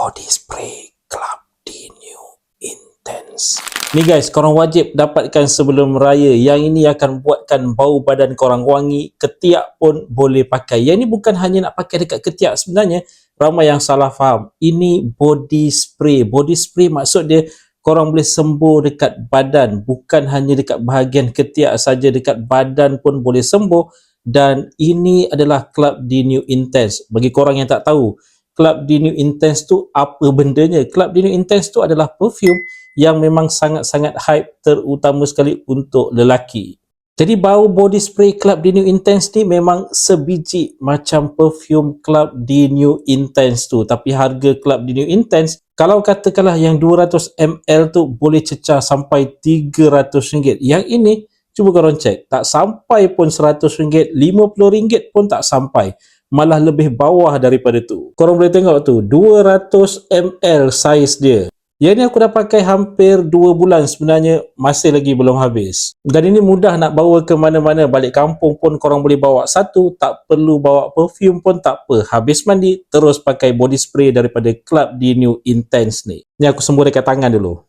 body spray Club D New Intense. Ni guys, korang wajib dapatkan sebelum raya. Yang ini akan buatkan bau badan korang wangi. Ketiak pun boleh pakai. Yang ni bukan hanya nak pakai dekat ketiak sebenarnya. Ramai yang salah faham. Ini body spray. Body spray maksud dia korang boleh sembuh dekat badan. Bukan hanya dekat bahagian ketiak saja, dekat badan pun boleh sembuh. Dan ini adalah Club D New Intense. Bagi korang yang tak tahu, Club D New Intense tu apa bendanya? Club D New Intense tu adalah perfume yang memang sangat-sangat hype, terutama sekali untuk lelaki. Jadi bau body spray Club D New Intense ni memang sebiji macam perfume Club D New Intense tu. Tapi harga Club D New Intense, kalau katakanlah yang 200 ml tu boleh cecah sampai RM300. Yang ini, cuba korang cek, tak sampai pun RM100, RM50 pun tak sampai. Malah lebih bawah daripada tu. Korang boleh tengok tu, 200 ml saiz dia. Yang ni aku dah pakai hampir 2 bulan sebenarnya, masih lagi belum habis. Dan ini mudah nak bawa ke mana-mana, balik kampung pun korang boleh bawa satu, tak perlu bawa perfume pun tak apa. Habis mandi, terus pakai body spray daripada Club D New Intense ni. Ni aku sembuh dekat tangan dulu.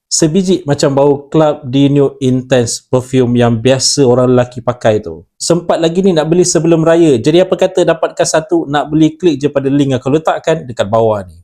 Sebiji macam bau Club D New Intense perfume yang biasa orang lelaki pakai tu. Sempat lagi ni nak beli sebelum raya. Jadi apa kata dapatkan satu, nak beli, klik je pada link aku letakkan dekat bawah ni.